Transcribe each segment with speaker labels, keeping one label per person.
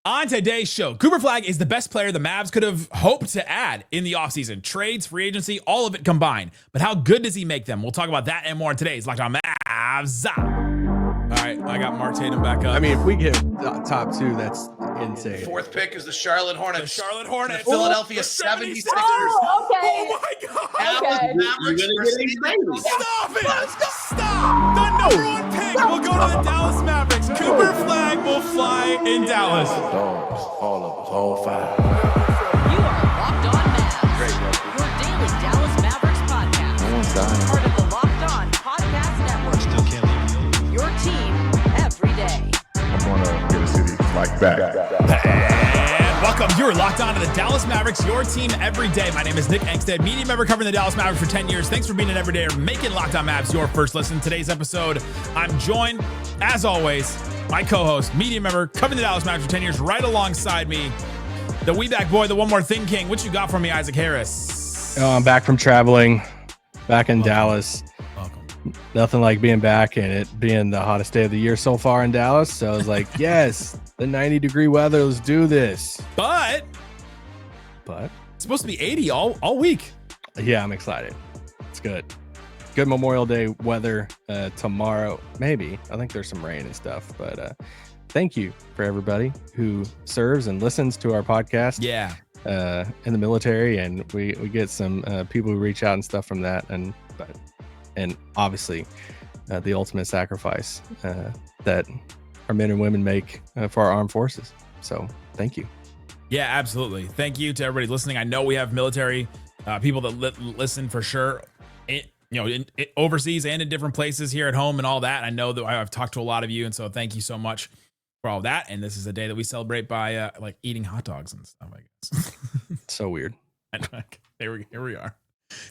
Speaker 1: On today's show, Cooper Flagg is the best player the Mavs could have hoped to add in the offseason. Trades, free agency, all of it combined. But how good does he make them? We'll talk about that and more in today's Locked On Mavs. All right, I got Mark Tatum back up.
Speaker 2: I mean, if we get top two, that's insane.
Speaker 3: Fourth pick is the Charlotte Hornets.
Speaker 1: The Charlotte Hornets.
Speaker 3: The Philadelphia 76ers.
Speaker 4: Oh, okay.
Speaker 1: Oh my God.
Speaker 3: Dallas Mavericks receiving.
Speaker 1: Stop it. Stop. The number one pick will go to the Dallas Mavericks. Cooper Flagg will fly in Dallas.
Speaker 5: Dogs, all of us, all five.
Speaker 6: You are Locked On Mavs, your daily Dallas Mavericks podcast. Part of the Locked On Podcast Network.
Speaker 5: Still can't leave.
Speaker 6: Your team every day.
Speaker 7: I'm gonna get a city like that.
Speaker 1: And welcome. You're locked on to the Dallas Mavericks, your team every day. My name is Nick Angstadt, media member covering the Dallas Mavericks for 10 years. Thanks for being an everydayer, making Locked On Mavs your first listen. Today's episode, I'm joined, as always, my co-host, media member covering the Dallas Mavericks for 10 years, right alongside me, the We Back Boy, the One More Thing King. What you got for me, Isaac Harris?
Speaker 2: I'm back from traveling, back in Dallas.
Speaker 1: Welcome.
Speaker 2: Nothing like being back and it being the hottest day of the year so far in Dallas. So I was like, yes, the 90-degree weather, let's do this.
Speaker 1: But it's supposed to be 80 all week.
Speaker 2: Yeah, I'm excited. It's good. Good Memorial Day weather tomorrow. Maybe. I think there's some rain and stuff. But thank you for everybody who serves and listens to our podcast.
Speaker 1: Yeah.
Speaker 2: In the military, and we get some people who reach out and stuff from that, and obviously the ultimate sacrifice that our men and women make for our armed forces. So thank you.
Speaker 1: Yeah, absolutely. Thank you to everybody listening. I know we have military people that listen for sure, in overseas and in different places here at home and all that. I know that I've talked to a lot of you, and so thank you so much for all that. And this is a day that we celebrate by like eating hot dogs and stuff, I guess.
Speaker 2: So weird.
Speaker 1: Here we are.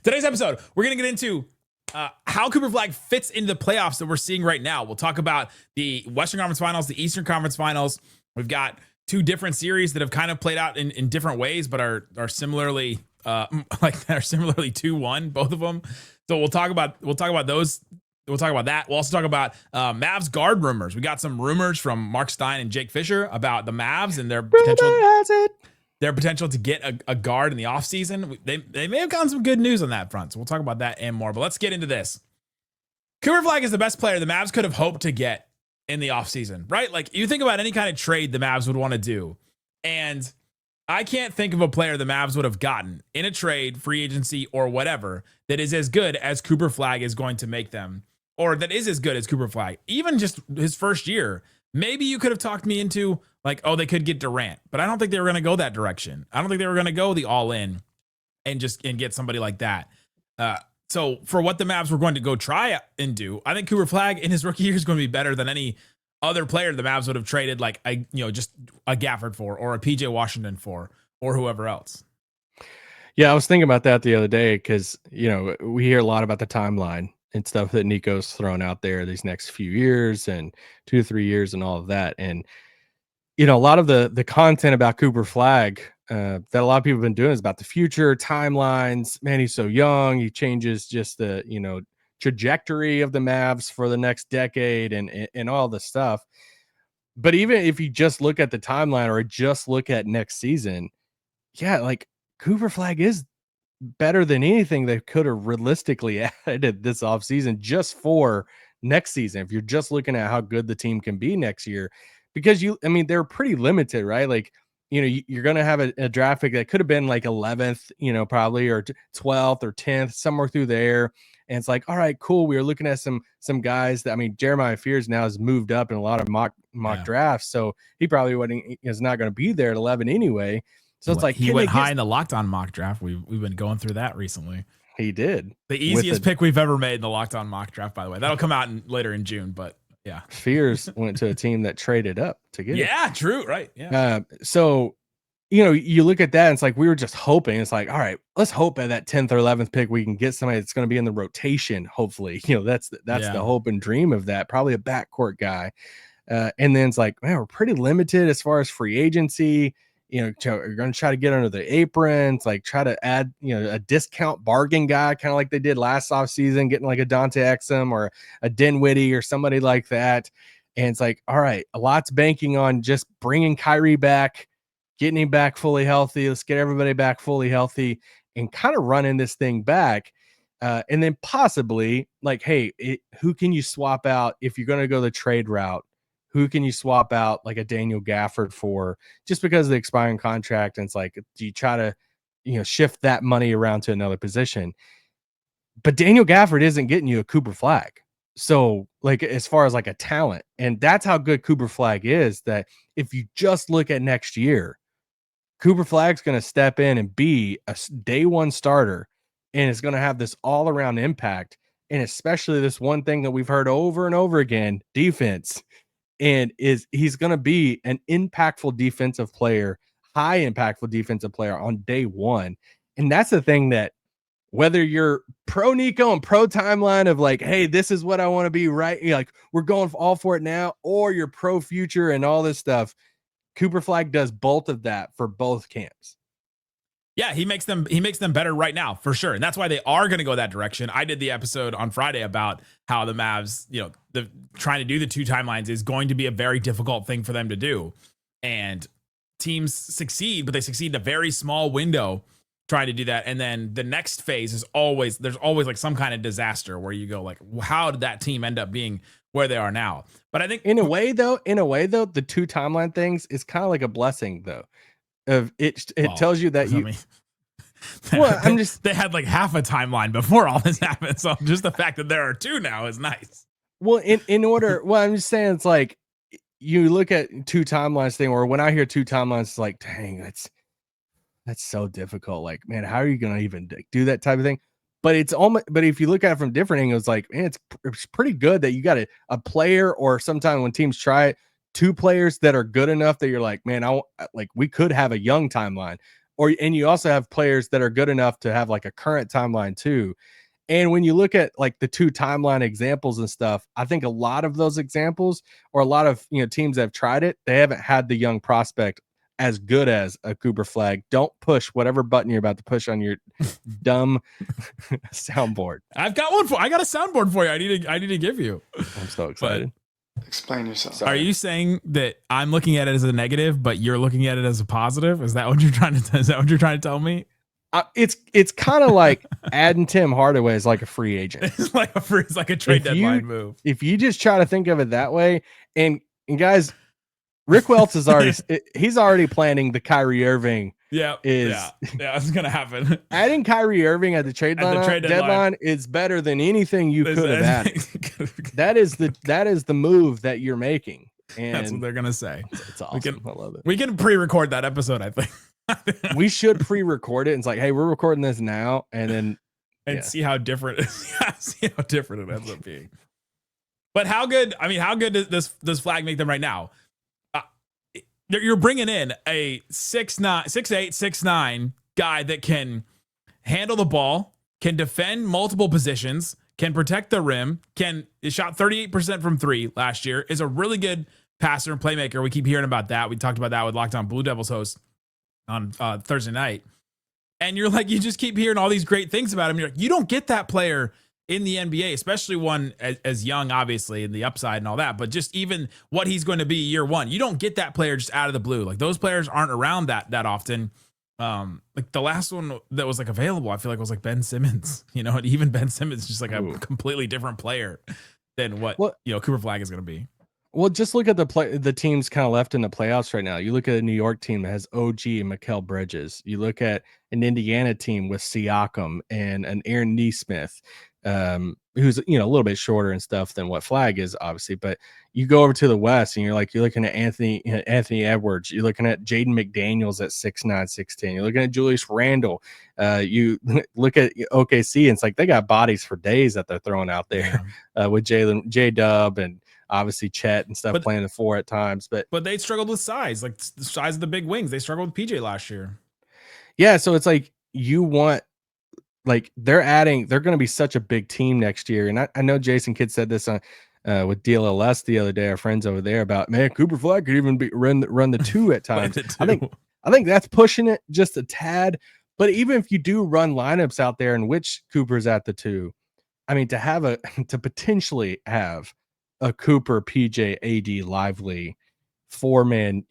Speaker 1: Today's episode, we're going to get into how Cooper Flagg fits into the playoffs that we're seeing right now. We'll talk about the Western Conference Finals, the Eastern Conference Finals. We've got two different series that have kind of played out in different ways, but are similarly they're similarly 2-1, both of them. So we'll talk about those. We'll talk about that. We'll also talk about Mavs guard rumors. We got some rumors from Mark Stein and Jake Fisher about the Mavs and their potential to get a guard in the offseason. They may have gotten some good news on that front. So we'll talk about that and more. But let's get into this. Cooper Flagg is the best player the Mavs could have hoped to get in the offseason, right? Like, you think about any kind of trade the Mavs would want to do, and I can't think of a player the Mavs would have gotten in a trade, free agency, or whatever that is as good as Cooper Flagg is going to make them, or that is as good as Cooper Flagg. Even just his first year, maybe you could have talked me into like, oh, they could get Durant, but I don't think they were going to go that direction. I don't think they were going to go the all in and get somebody like that. So for what the Mavs were going to go try and do, I think Cooper Flagg in his rookie year is going to be better than any other player the Mavs would have traded, like just a Gafford for, or a PJ Washington for, or whoever else.
Speaker 2: Yeah, I was thinking about that the other day because we hear a lot about the timeline and stuff that Nico's thrown out there these next few years and 2 to 3 years and all of that. And, a lot of the content about Cooper Flagg that a lot of people have been doing is about the future timelines. Man, he's so young. He changes just the, trajectory of the Mavs for the next decade and all the stuff. But even if you just look at the timeline or just look at next season, yeah, like Cooper Flagg is better than anything they could have realistically added this offseason just for next season. If you're just looking at how good the team can be next year, because they're pretty limited, right? Like, you're going to have a draft pick that could have been like 11th, probably, or 12th or 10th, somewhere through there. And it's like, all right, cool. We were looking at some guys that, Jeremiah Fears now has moved up in a lot of mock drafts. So he probably is not going to be there at 11 anyway. So it's like
Speaker 1: he went high in the Locked On mock draft. We've been going through that recently.
Speaker 2: He did.
Speaker 1: The easiest pick we've ever made in the Locked On mock draft, by the way. That'll come out later in June, but yeah.
Speaker 2: Fears went to a team that traded up to get it.
Speaker 1: Yeah, true. Right. Yeah.
Speaker 2: So, you look at that and it's like, we were just hoping. It's like, all right, let's hope at that 10th or 11th pick, we can get somebody that's going to be in the rotation. Hopefully, that's the hope and dream of that. Probably a backcourt guy. And then it's like, man, we're pretty limited as far as free agency. You're going to try to get under the apron. It's like, try to add, a discount bargain guy, kind of like they did last offseason, getting like a Dante Exum or a Dinwiddie or somebody like that. And it's like, all right, a lot's banking on just bringing Kyrie back, getting him back fully healthy. Let's get everybody back fully healthy and kind of running this thing back. And then possibly like, hey, who can you swap out if you're going to go the trade route? Who can you swap out like a Daniel Gafford for just because of the expiring contract? And it's like, do you try to, shift that money around to another position? But Daniel Gafford isn't getting you a Cooper Flagg. So like, as far as like a talent, and that's how good Cooper Flagg is, that if you just look at next year, Cooper Flagg's going to step in and be a day one starter, and it's going to have this all around impact. And especially this one thing that we've heard over and over again, defense. And he's going to be an impactful defensive player, high impactful defensive player on day one. And that's the thing that whether you're pro Nico and pro timeline of like, hey, this is what I want to be, right? Like we're going all for it now, or you're pro future and all this stuff. Cooper Flagg does both of that for both camps.
Speaker 1: Yeah, he makes them better right now for sure. And that's why they are going to go that direction. I did the episode on Friday about how the Mavs, the trying to do the two timelines is going to be a very difficult thing for them to do. And teams succeed, but they succeed in a very small window trying to do that. And then the next phase is there's always like some kind of disaster where you go like, how did that team end up being where they are now? But I think
Speaker 2: in a way though, the two timeline things is kind of like a blessing though. It tells you that
Speaker 1: they had like half a timeline before all this happened. So just the fact that there are two now is nice.
Speaker 2: Well, I'm just saying, it's like you look at two timelines thing, or when I hear two timelines, it's like, dang, that's so difficult. Like, man, how are you going to even do that type of thing? But if you look at it from different angles, like, man, it's pretty good that you got a player, or sometimes when teams try it, two players that are good enough that you're like, man, we could have a young timeline, and you also have players that are good enough to have like a current timeline too. And when you look at like the two timeline examples and stuff, I think a lot of those examples, or a lot of teams that have tried it, they haven't had the young prospect as good as a Cooper Flagg. Don't push whatever button you're about to push on your dumb soundboard.
Speaker 1: I got a soundboard for you. I need to give you.
Speaker 2: I'm so excited.
Speaker 4: Explain yourself.
Speaker 1: Are you saying that I'm looking at it as a negative, but you're looking at it as a positive? Is that what you're trying to tell me?
Speaker 2: It's kind of like adding Tim Hardaway as like a free agent.
Speaker 1: It's like a trade deadline move.
Speaker 2: If you just try to think of it that way, and guys, Rick Welts is already planning the Kyrie Irving.
Speaker 1: Yeah, it's gonna happen.
Speaker 2: Adding Kyrie Irving at the trade deadline is better than anything you could have added. That is the move that you're making. And
Speaker 1: that's what they're gonna say.
Speaker 2: It's awesome. I love it.
Speaker 1: We can pre-record that episode, I think.
Speaker 2: We should pre-record it. And it's like, hey, we're recording this now, and then
Speaker 1: see how different it ends up being. But how good does Flagg make them right now? You're bringing in a 6'8", 6'9" guy that can handle the ball, can defend multiple positions, can protect the rim, shot 38% from three last year, is a really good passer and playmaker. We keep hearing about that. We talked about that with Locked On Blue Devils host on Thursday night. And you're like, you just keep hearing all these great things about him. You're like, you don't get that player in the NBA, especially one as young, obviously, and the upside and all that, but just even what he's going to be year one. You don't get that player just out of the blue. Like those players aren't around that often. Like the last one that was like available, I feel like was like Ben Simmons, and even Ben Simmons is just like a completely different player than what Cooper Flagg is going to be.
Speaker 2: Well, just look at the teams kind of left in the playoffs right now. You look at a New York team that has OG and Mikal Bridges. You look at an Indiana team with Siakam and an Aaron Nesmith, who's a little bit shorter and stuff than what Flagg is, obviously. But you go over to the West and you're looking at Anthony Edwards. You're looking at Jaden McDaniels at 6'9", 6'10". You're looking at Julius Randle. You look at OKC and it's like they got bodies for days that they're throwing out there with J-Dub and obviously Chet and stuff playing the four at times. But
Speaker 1: they struggled with size, like the size of the big wings. They struggled with PJ last year.
Speaker 2: Yeah, so it's like you want. Like they're going to be such a big team next year. And I know Jason Kidd said this on with DLLS the other day, our friends over there, about, man, Cooper Flagg could even run the two at times. I think that's pushing it just a tad. But even if you do run lineups out there in which Cooper's at the two, I mean, to potentially have a Cooper, PJ, AD, Lively 4-man,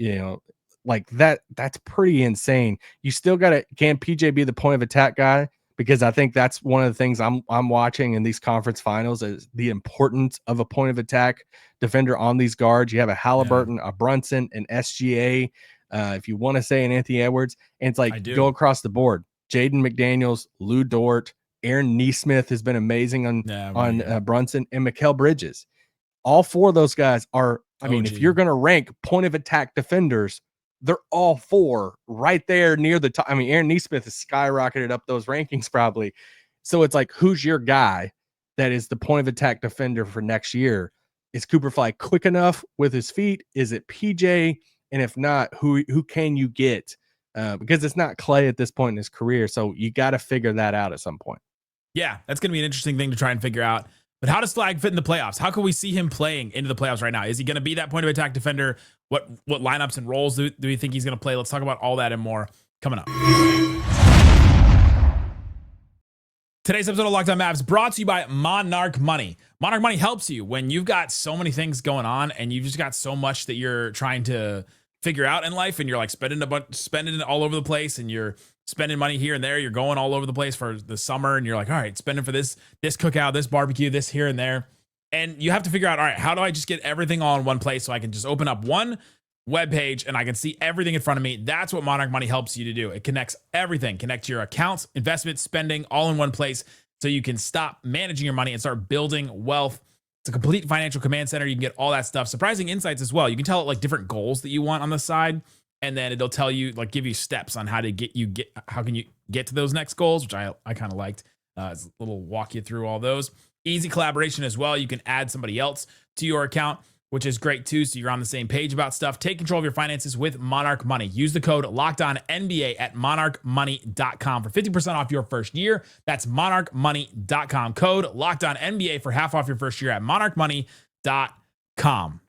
Speaker 2: like that's pretty insane. You still can PJ be the point of attack guy? Because I think that's one of the things I'm watching in these conference finals is the importance of a point of attack defender on these guards. You have a Halliburton, a Brunson, an SGA, if you want to say an Anthony Edwards, and it's like go across the board. Jaden McDaniels, Lou Dort, Aaron Nesmith has been amazing on Brunson, and Mikal Bridges. All 4 of those guys are, I mean, if you're going to rank point of attack defenders, they're all 4 right there near the top. I mean, Aaron Nesmith has skyrocketed up those rankings probably. So it's like, who's your guy that is the point of attack defender for next year? Is Cooper Flagg quick enough with his feet? Is it PJ? And if not, who can you get? Because it's not Klay at this point in his career. So you got to figure that out at some point.
Speaker 1: Yeah, that's going to be an interesting thing to try and figure out. But how does Flagg fit in the playoffs? How can we see him playing into the playoffs right now? Is he going to be that point of attack defender? What lineups and roles do we think he's going to play? Let's talk about all that and more coming up. Today's episode of Locked On Mavs brought to you by Monarch Money. Monarch Money helps you when you've got so many things going on and you've just got so much that you're trying to figure out in life, and you're like spending it all over the place, and you're spending money here and there. You're going all over the place for the summer, and you're like, all right, spending for this cookout, this barbecue, this here and there. And you have to figure out, all right, how do I just get everything all in one place so I can just open up one web page and I can see everything in front of me? That's what Monarch Money helps you to do. It connects everything, connect your accounts, investments, spending, all in one place so you can stop managing your money and start building wealth. It's a complete financial command center. You can get all that stuff. Surprising insights as well. You can tell it like different goals that you want on the side, and then it'll tell you, like, give you steps on how to how can you get to those next goals, which I kind of liked. It's a little walk you through all those. Easy collaboration as well. You can add somebody else to your account, which is great too. So you're on the same page about stuff. Take control of your finances with Monarch Money. Use the code LOCKEDONNBA at monarchmoney.com for 50% off your first year. That's monarchmoney.com. Code LOCKEDONNBA for half off your first year at monarchmoney.com.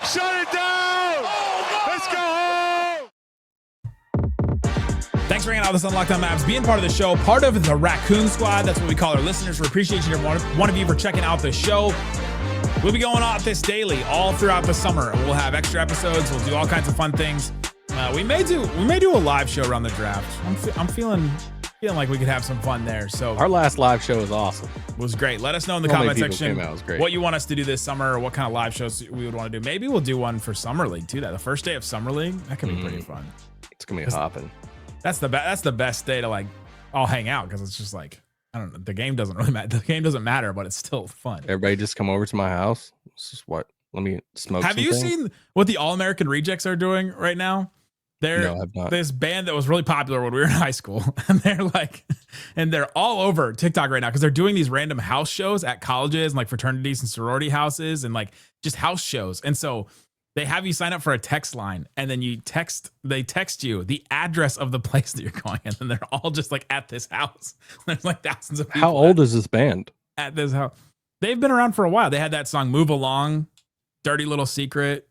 Speaker 5: Shut it down! Let's go home!
Speaker 1: Thanks for hanging out with us on Locked On Mavs, being part of the show, part of the Raccoon Squad. That's what we call our listeners. We appreciate you, one of you, for checking out the show. We'll be going on this daily all throughout the summer. We'll have extra episodes. We'll do all kinds of fun things. We may do a live show around the draft. I'm feeling like we could have some fun there. So
Speaker 2: our last live show was awesome.
Speaker 1: It was great. Let us know in the comment section what you want us to do this summer, or what kind of live shows we would want to do. Maybe we'll do one for Summer League too. The first day of Summer League, that could be pretty fun.
Speaker 2: It's gonna be hopping.
Speaker 1: That's the best day to like all hang out, because it's just like, I don't know. The game doesn't really matter. The game doesn't matter, but it's still fun.
Speaker 2: Everybody just come over to my house. This is what. Let me smoke.
Speaker 1: Have you seen what the All American Rejects are doing right now? They're this band that was really popular when we were in high school, and they're all over TikTok right now because they're doing these random house shows at colleges and like fraternities and sorority houses and like just house shows. And so they have you sign up for a text line, and then they text you the address of the place that you're going, and then they're all just like at this house. There's like thousands of people.
Speaker 2: How old is this band?
Speaker 1: At this house. They've been around for a while. They had that song "Move Along," "Dirty Little Secret."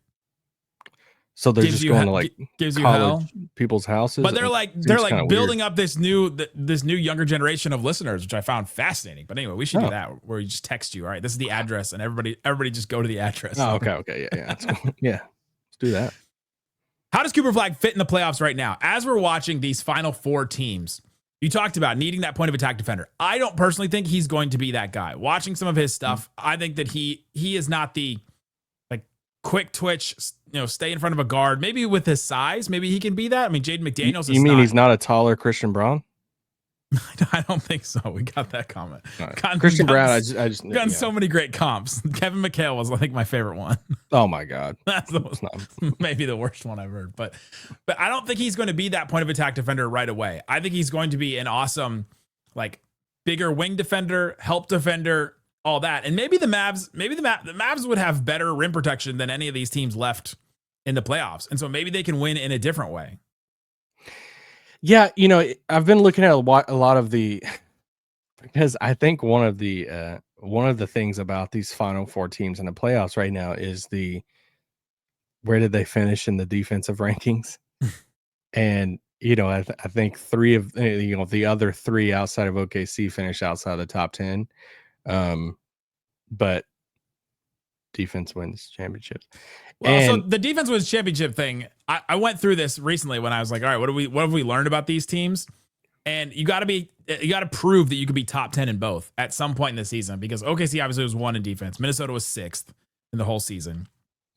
Speaker 2: So they're just going to like
Speaker 1: gives
Speaker 2: college people's houses,
Speaker 1: but they're like building up this new younger generation of listeners, which I found fascinating. But anyway, we should do that, where you just text you, all right, this is the address, and everybody just go to the address.
Speaker 2: Oh, okay, yeah, that's cool. Yeah, let's do that.
Speaker 1: How does Cooper Flagg fit in the playoffs right now? As we're watching these final 4 teams, you talked about needing that point of attack defender. I don't personally think he's going to be that guy. Watching some of his stuff, I think that he is not the like quick twitch, stay in front of a guard. Maybe with his size, maybe he can be that. I mean, Jaden McDaniels.
Speaker 2: You mean he's not a taller Christian Braun?
Speaker 1: I don't think so. We got that comment.
Speaker 2: Right. Christian Braun. I just
Speaker 1: gotten so many great comps. Kevin McHale was, I think, my favorite one.
Speaker 2: Oh my God,
Speaker 1: that's maybe the worst one I've heard. But I don't think he's going to be that point of attack defender right away. I think he's going to be an awesome, like, bigger wing defender, help defender, all that. And maybe the Mavs would have better rim protection than any of these teams left in the playoffs, and so maybe they can win in a different way.
Speaker 2: Yeah, I've been looking at a lot of because I think one of the things about these final 4 teams in the playoffs right now is where did they finish in the defensive rankings? And I think 3 of the other 3 outside of OKC finish outside the top 10. But defense wins championships.
Speaker 1: Well, so
Speaker 2: And
Speaker 1: the defense wins championship thing. I went through this recently when I was like, all right, what have we learned about these teams? And you got to prove that you could be top 10 in both at some point in the season, because OKC obviously was 1 in defense. Minnesota was 6th in the whole season.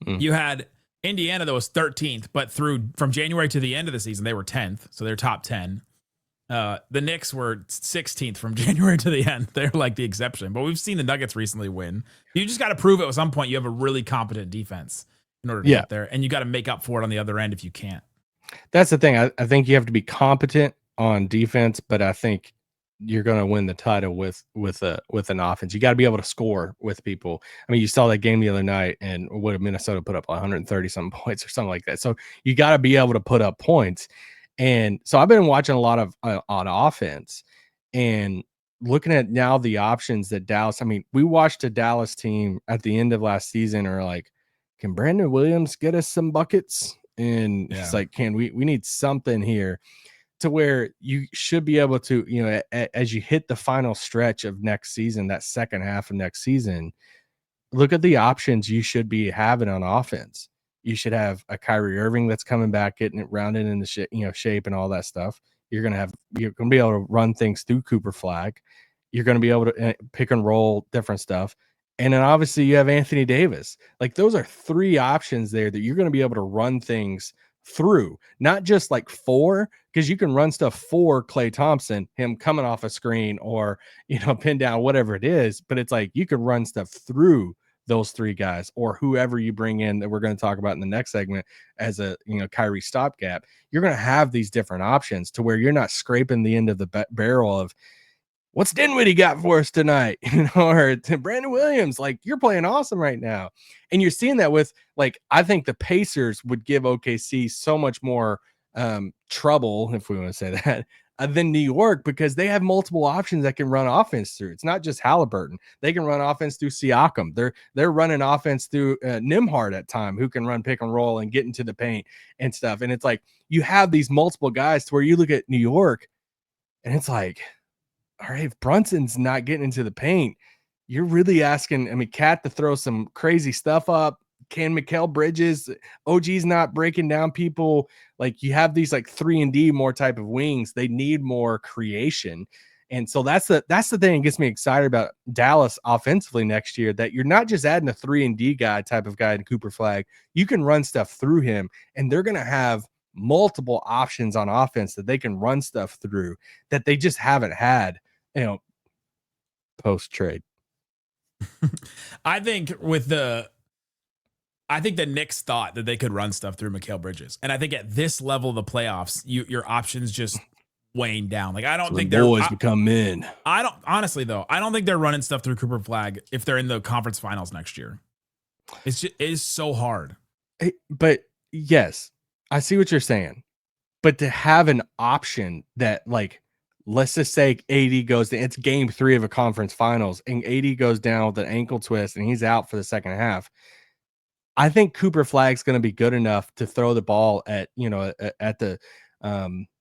Speaker 1: You had Indiana that was 13th, but from January to the end of the season, they were 10th. So they're top 10. The Knicks were 16th from January to the end. They're like the exception, but we've seen the Nuggets recently win. You just got to prove at some point you have a really competent defense in order to get there, and you got to make up for it on the other end if you can't.
Speaker 2: that's the thing. I think you have to be competent on defense, but I think you're going to win the title with an offense. You got to be able to score with people. I mean, you saw that game the other night, and what did Minnesota put up 130 something points or something like that. So you got to be able to put up points. And so I've been watching a lot of on offense and looking at now the options that Dallas. I mean, we watched a Dallas team at the end of last season, or like, can Brandon Williams get us some buckets? And it's like, we need something here, to where you should be able to, you know, as you hit the final stretch of next season, that second half of next season, look at the options you should be having on offense. You should have a Kyrie Irving that's coming back, getting it rounded in the shape and all that stuff. You're going to be able to run things through Cooper Flagg. You're going to be able to pick and roll different stuff. And then obviously you have Anthony Davis. Like, those are 3 options there that you're going to be able to run things through, not just like 4, because you can run stuff for Klay Thompson, him coming off a screen, or, pin down, whatever it is. But it's like you can run stuff through those 3 guys, or whoever you bring in that we're going to talk about in the next segment as a, Kyrie stopgap. You're going to have these different options to where you're not scraping the end of the barrel of, what's Dinwiddie got for us tonight? Or Brandon Williams, like, you're playing awesome right now. And you're seeing that with, like, I think the Pacers would give OKC so much more trouble, if we want to say that, than New York, because they have multiple options that can run offense through. It's not just Halliburton. They can run offense through Siakam. They're running offense through Nimhard at time, who can run pick and roll and get into the paint and stuff. And it's like, you have these multiple guys to where you look at New York and it's like, all right, if Brunson's not getting into the paint, you're really asking, Cat to throw some crazy stuff up. Can Mikal Bridges, OG's not breaking down people. Like, you have these like 3-and-D more type of wings. They need more creation. And so that's the thing that gets me excited about Dallas offensively next year, that you're not just adding a 3-and-D guy type of guy in Cooper Flagg. You can run stuff through him, and they're going to have multiple options on offense that they can run stuff through that they just haven't had, post trade.
Speaker 1: I think the Knicks thought that they could run stuff through Mikal Bridges. And I think at this level of the playoffs, your options just wane down. Like, I don't think they're
Speaker 2: boys become men.
Speaker 1: I don't think they're running stuff through Cooper Flagg if they're in the conference finals next year. It is so hard.
Speaker 2: But yes, I see what you're saying. But to have an option that, like, let's just say AD goes down, it's game 3 of a conference finals, and AD goes down with an ankle twist and he's out for the second half. I think Cooper Flagg's going to be good enough to throw the ball at the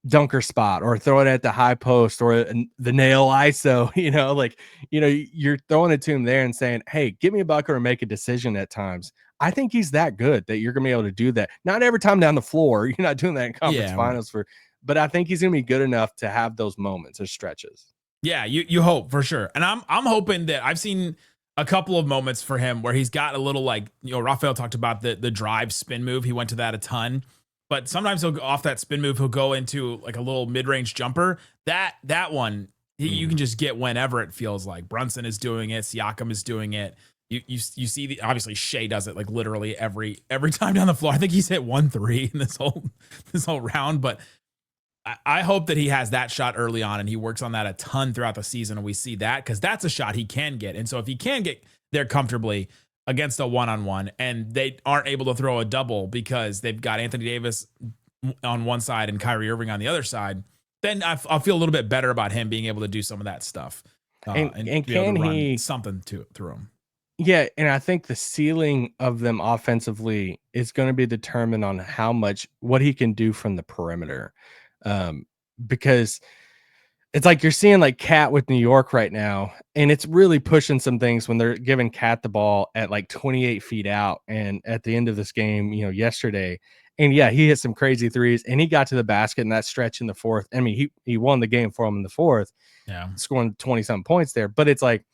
Speaker 2: dunker spot, or throw it at the high post, or the nail ISO, you're throwing it to him there and saying, hey, give me a bucket or make a decision at times. I think he's that good that you're going to be able to do that. Not every time down the floor. You're not doing that in conference finals but I think he's going to be good enough to have those moments or stretches.
Speaker 1: Yeah, you hope, for sure. And I'm hoping that I've seen a couple of moments for him where he's got a little, like, Raphael talked about the drive spin move. He went to that a ton, but sometimes he'll go off that spin move. He'll go into like a little mid-range jumper. That one, you can just get whenever it feels like. Brunson is doing it. Siakam is doing it. You see obviously Shea does it like literally every time down the floor. I think he's hit 1-3 in this whole round, but I hope that he has that shot early on and he works on that a ton throughout the season, and we see that, because that's a shot he can get. And so if he can get there comfortably against a one-on-one and they aren't able to throw a double because they've got Anthony Davis on one side and Kyrie Irving on the other side, then I'll feel a little bit better about him being able to do some of that stuff and can he something through him.
Speaker 2: Yeah, and I think the ceiling of them offensively is going to be determined on what he can do from the perimeter. Because it's like you're seeing like Cat with New York right now, and it's really pushing some things when they're giving Cat the ball at like 28 feet out. And at the end of this game, yesterday, and yeah, he hit some crazy threes, and he got to the basket in that stretch in the fourth. I mean, he won the game for him in the fourth, scoring 20-something points there. But it's like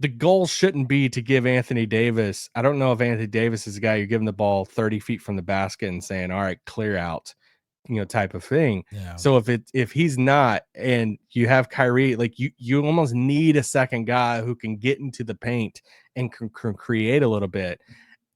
Speaker 2: the goal shouldn't be to give Anthony Davis. I don't know if Anthony Davis is the guy you're giving the ball 30 feet from the basket and saying, all right, clear out, type of thing.
Speaker 1: Yeah.
Speaker 2: So if he's not, and you have Kyrie, like you almost need a second guy who can get into the paint and can create a little bit.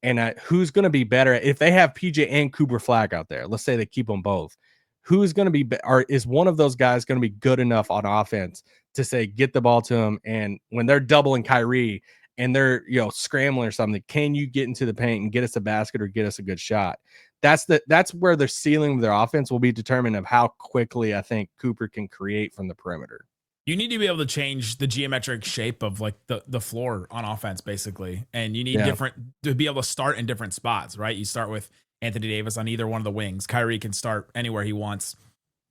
Speaker 2: And who's going to be better if they have PJ and Cooper Flagg out there? Let's say they keep them both. Who's going to be, or is one of those guys going to be good enough on offense to say, get the ball to him? And when they're doubling Kyrie and they're, scrambling or something, can you get into the paint and get us a basket or get us a good shot? That's where their ceiling of their offense will be determined of how quickly I think Cooper can create from the perimeter.
Speaker 1: You need to be able to change the geometric shape of like the floor on offense, basically. And you need to be able to start in different spots, right? You start with Anthony Davis on either one of the wings. Kyrie can start anywhere he wants.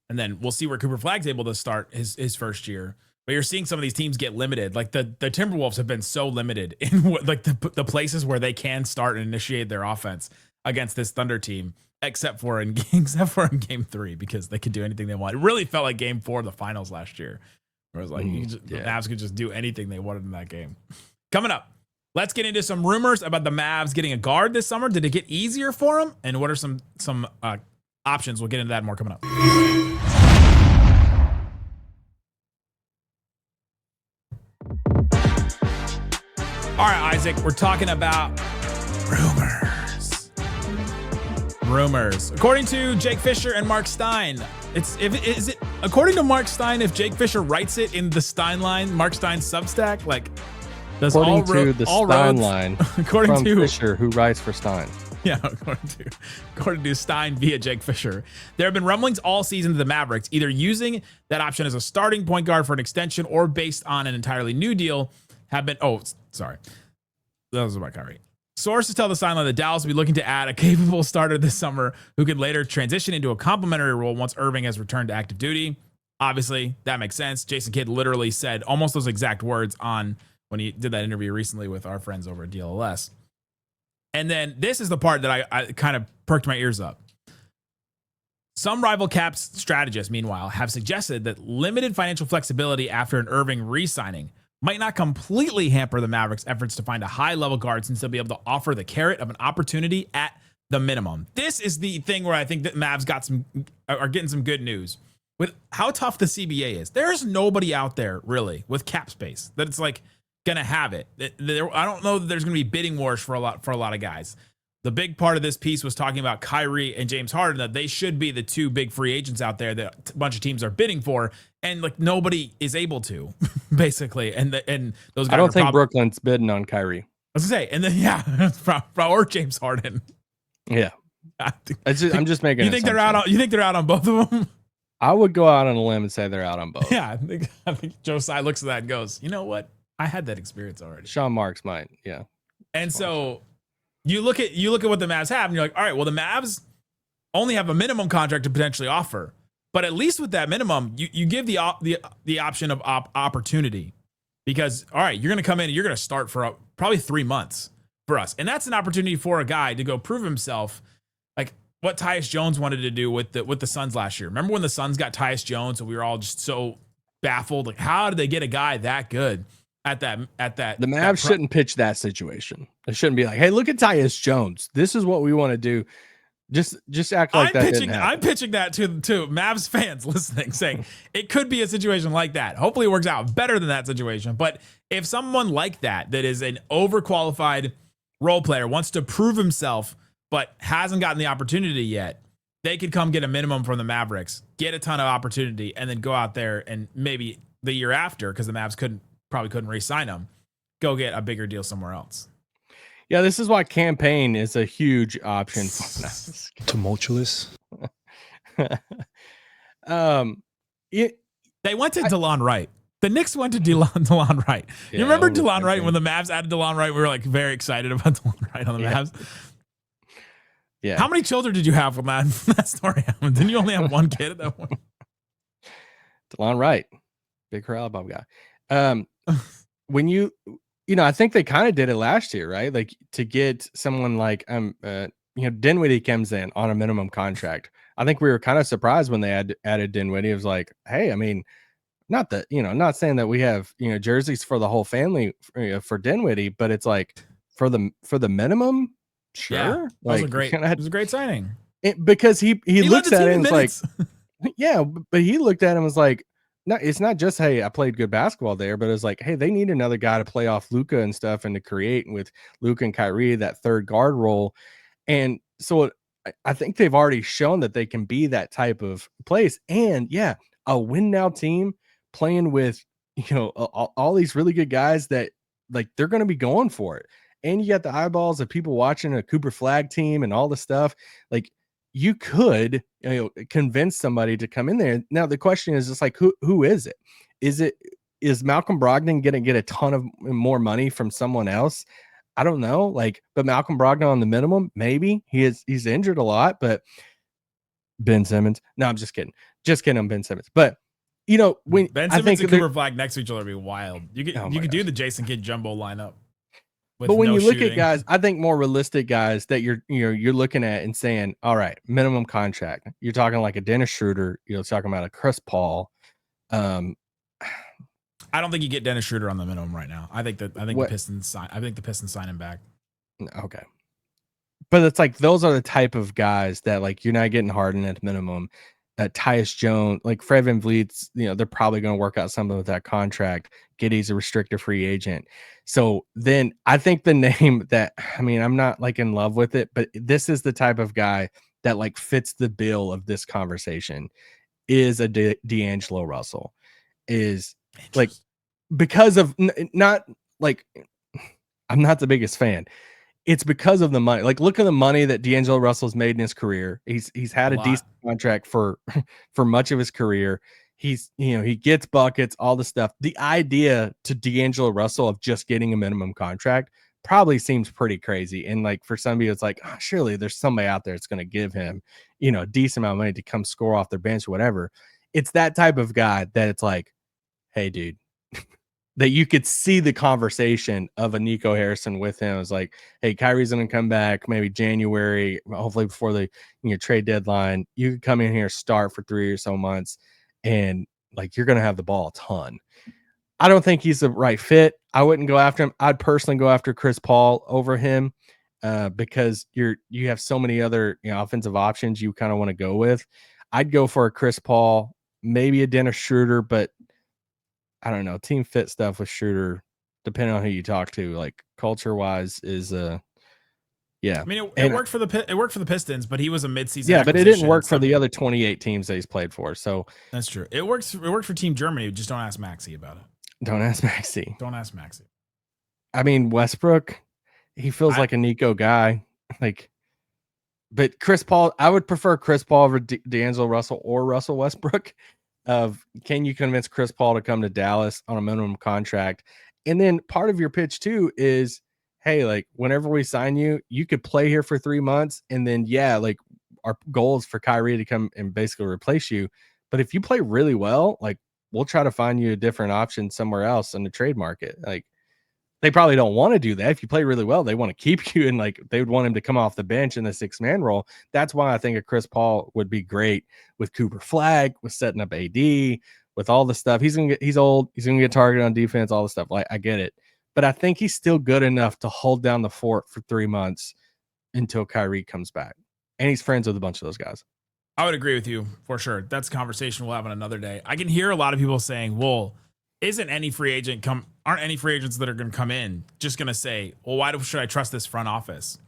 Speaker 1: And then we'll see where Cooper Flagg's able to start his first year. But you're seeing some of these teams get limited. Like the Timberwolves have been so limited in like the places where they can start and initiate their offense against this Thunder team, except for in game 3, because they could do anything they want. It really felt like game 4 of the finals last year, where it was like the Mavs could just do anything they wanted in that game. Coming up, let's get into some rumors about the Mavs getting a guard this summer. Did it get easier for them? And what are some options? We'll get into that and more coming up. All right, Isaac, we're talking about rumors. According to Jake Fisher and Mark Stein, is it according to Mark Stein, if Jake Fisher writes it in the Stein line, Mark Stein's Substack, like does
Speaker 2: according to the Stein
Speaker 1: roads,
Speaker 2: line
Speaker 1: according
Speaker 2: from
Speaker 1: to
Speaker 2: Fisher, who writes for Stein.
Speaker 1: Yeah, according to Stein via Jake Fisher, there have been rumblings all season to the Mavericks either using that option as a starting point guard for an extension or based on an entirely new deal have been. Oh, sorry, that was about Kyrie. Sources tell the sideline that Dallas will be looking to add a capable starter this summer who could later transition into a complementary role once Irving has returned to active duty. Obviously, that makes sense. Jason Kidd literally said almost those exact words on when he did that interview recently with our friends over at DLLS. And then this is the part that I kind of perked my ears up. Some rival caps strategists, meanwhile, have suggested that limited financial flexibility after an Irving re-signing might not completely hamper the Mavericks' efforts to find a high-level guard, since they'll be able to offer the carrot of an opportunity at the minimum. This is the thing where I think that Mavs are getting some good news. With how tough the CBA is, there's nobody out there, really, with cap space that it's like going to have it. I don't know that there's going to be bidding wars for a lot of guys. The big part of this piece was talking about Kyrie and James Harden, that they should be the two big free agents out there that a bunch of teams are bidding for, and like nobody is able to, basically. And those guys.
Speaker 2: I don't think Brooklyn's bidding on Kyrie.
Speaker 1: I was gonna say, and then or James Harden.
Speaker 2: Yeah, I'm just making.
Speaker 1: You think they're out on? You think they're out on both of them?
Speaker 2: I would go out on a limb and say they're out on both.
Speaker 1: Yeah, I think Joe Tsai looks at that and goes, you know what? I had that experience already.
Speaker 2: Sean Marks might, yeah.
Speaker 1: And so you look at what the Mavs have, and you're like, all right, well, the Mavs only have a minimum contract to potentially offer, but at least with that minimum, you give the option of opportunity, because all right, you're going to come in and you're going to start for probably 3 months for us, and that's an opportunity for a guy to go prove himself, like what Tyus Jones wanted to do with the Suns last year. Remember when the Suns got Tyus Jones, and we were all just so baffled, like how did they get a guy that good? At that,
Speaker 2: the Mavs shouldn't pitch that situation. They shouldn't be like, "Hey, look at Tyus Jones. This is what we want to do." Just act like
Speaker 1: I'm pitching that to Mavs fans listening, saying it could be a situation like that. Hopefully, it works out better than that situation. But if someone like that is an overqualified role player, wants to prove himself but hasn't gotten the opportunity yet, they could come get a minimum from the Mavericks, get a ton of opportunity, and then go out there and maybe the year after, because the Mavs probably couldn't re-sign him, go get a bigger deal somewhere else.
Speaker 2: Yeah, this is why campaign is a huge option.
Speaker 4: Tumultuous.
Speaker 1: They went to DeLon Wright. The Knicks went to DeLon Wright.
Speaker 2: Yeah,
Speaker 1: you remember DeLon Wright? When the Mavs added DeLon Wright, we were like very excited about DeLon Wright on the Mavs.
Speaker 2: Yeah.
Speaker 1: How many children did you have when that story happened? Didn't you only have one kid at that point?
Speaker 2: DeLon Wright, big Corral Bob guy. When I think they kind of did it last year, right? Like to get someone like Dinwiddie comes in on a minimum contract. I think we were kind of surprised when they added Dinwiddie. It was like, hey, I mean, not that, not saying that we have, jerseys for the whole family for Dinwiddie, but it's like for the minimum, sure.
Speaker 1: Yeah,
Speaker 2: like,
Speaker 1: it was a great signing.
Speaker 2: Because he looks at it and was like, yeah, but he looked at him and was like, no, it's not just, hey, I played good basketball there, but it's like, hey, they need another guy to play off Luka and stuff and to create with Luka and Kyrie, that third guard role. And so I think they've already shown that they can be that type of place. And yeah, a win now team playing with, all these really good guys that like they're going to be going for it. And you got the eyeballs of people watching a Cooper Flagg team and all the stuff. Like you could convince somebody to come in there. Now the question is just like, who is it? Is Malcolm Brogdon going to get a ton of more money from someone else? I don't know. Like, but Malcolm Brogdon on the minimum, maybe he's injured a lot, but Ben Simmons. No, I'm just kidding. Just kidding on Ben Simmons. But when
Speaker 1: Ben Simmons and Cooper Flagg next to each other would be wild. You could do the Jason Kidd jumbo lineup.
Speaker 2: But when you look at guys, I think more realistic guys that you're looking at and saying, all right, minimum contract. You're talking like a Dennis Schroeder. You're talking about a Chris Paul.
Speaker 1: I don't think you get Dennis Schroeder on the minimum right now. I think the Pistons sign him back.
Speaker 2: Okay. But it's like those are the type of guys that like you're not getting Harden at minimum. Tyus Jones, like Fred VanVleet's, they're probably going to work out something with that contract. Giddey's a restricted free agent. So then I think the name that, I'm not like in love with it, but this is the type of guy that like fits the bill of this conversation is a D'Angelo Russell. Is like, because of not like, I'm not the biggest fan. It's because of the money. Like, look at the money that D'Angelo Russell's made in his career. He's had a decent contract for much of his career. He gets buckets, all the stuff. The idea to D'Angelo Russell of just getting a minimum contract probably seems pretty crazy. And like for somebody, it's like, surely there's somebody out there that's going to give him, a decent amount of money to come score off their bench, or whatever. It's that type of guy that it's like, hey, dude. That you could see the conversation of a Nico Harrison with him. It's like, hey, Kyrie's going to come back maybe January, hopefully before the trade deadline. You could come in here, start for 3 or so months, and like you're going to have the ball a ton. I don't think he's the right fit. I wouldn't go after him. I'd personally go after Chris Paul over him because you have so many other offensive options you kind of want to go with. I'd go for a Chris Paul, maybe a Dennis Schroeder, but I don't know, team fit stuff with Schroeder, depending on who you talk to, like culture wise is yeah.
Speaker 1: It worked for the Pistons, but he was a midseason.
Speaker 2: Yeah, but it didn't work for the other 28 teams that he's played for. So
Speaker 1: that's true. It worked for Team Germany. Just don't ask Maxey about it.
Speaker 2: Don't ask Maxey.
Speaker 1: Westbrook,
Speaker 2: he feels like a Nico guy. Like, but Chris Paul, I would prefer Chris Paul over D'Angelo Russell or Russell Westbrook. Can you convince Chris Paul to come to Dallas on a minimum contract? And then part of your pitch too is, hey, like whenever we sign you, you could play here for 3 months. And then, like our goal is for Kyrie to come and basically replace you. But if you play really well, like we'll try to find you a different option somewhere else in the trade market. Like they probably don't want to do that. If you play really well, they want to keep you and like they would want him to come off the bench in the 6-man role. That's why I think a Chris Paul would be great with Cooper Flagg, with setting up AD, with all the stuff. He's old. He's going to get targeted on defense, all the stuff. Like I get it. But I think he's still good enough to hold down the fort for 3 months until Kyrie comes back. And he's friends with a bunch of those guys.
Speaker 1: I would agree with you for sure. That's a conversation we'll have on another day. I can hear a lot of people saying, well, aren't any free agents that are going to come in just going to say, well, why should I trust this front office?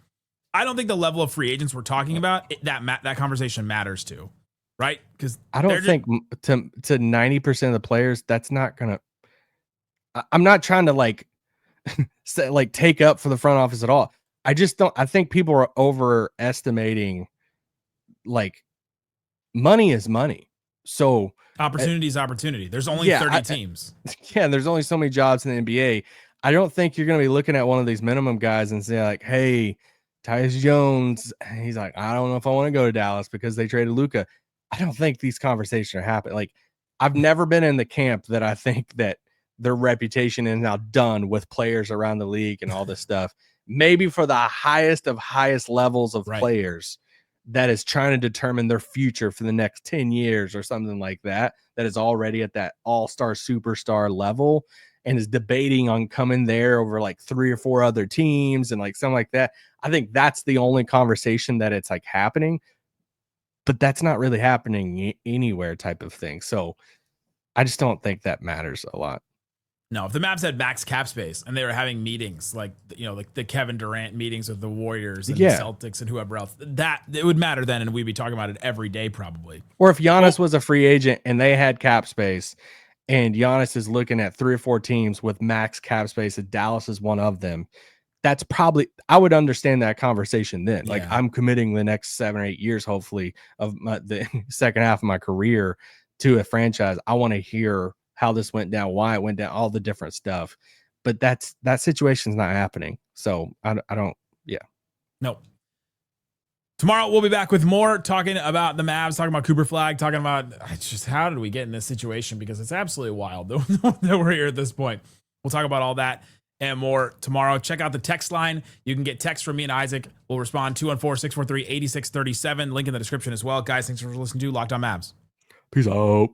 Speaker 1: I don't think the level of free agents we're talking about, that conversation matters to, right? Because
Speaker 2: I don't think to 90% of the players, that's not going to, I'm not trying to like take up for the front office at all. I think people are overestimating like money is money. So
Speaker 1: opportunity is opportunity. There's only 30 teams.
Speaker 2: Yeah, there's only so many jobs in the NBA. I don't think you're going to be looking at one of these minimum guys and say like, hey, Tyus Jones. He's like, I don't know if I want to go to Dallas because they traded Luka. I don't think these conversations are happening. Like I've never been in the camp that I think that their reputation is now done with players around the league and all this stuff. Maybe for the highest of highest levels of players that is trying to determine their future for the next 10 years or something like that, that is already at that all-star superstar level and is debating on coming there over like 3 or 4 other teams and like something like that. I think that's the only conversation that it's like happening, but that's not really happening anywhere type of thing. So I just don't think that matters a lot.
Speaker 1: No, if the Mavs had max cap space and they were having meetings like the Kevin Durant meetings with the Warriors and the Celtics and whoever else, that it would matter then, and we'd be talking about it every day probably.
Speaker 2: Or if Giannis was a free agent and they had cap space, and Giannis is looking at 3 or 4 teams with max cap space, and Dallas is one of them, that's probably, I would understand that conversation then. Like, I'm committing the next 7 or 8 years, hopefully, of the second half of my career to a franchise. I want to hear how this went down, why it went down, all the different stuff. But that situation's not happening. So I don't.
Speaker 1: No. Tomorrow we'll be back with more, talking about the Mavs, talking about Cooper Flagg, talking about just how did we get in this situation, because it's absolutely wild that we're here at this point. We'll talk about all that and more tomorrow. Check out the text line. You can get text from me and Isaac. We'll respond 214-643-8637. Link in the description as well. Guys, thanks for listening to Locked On Mavs.
Speaker 2: Peace out.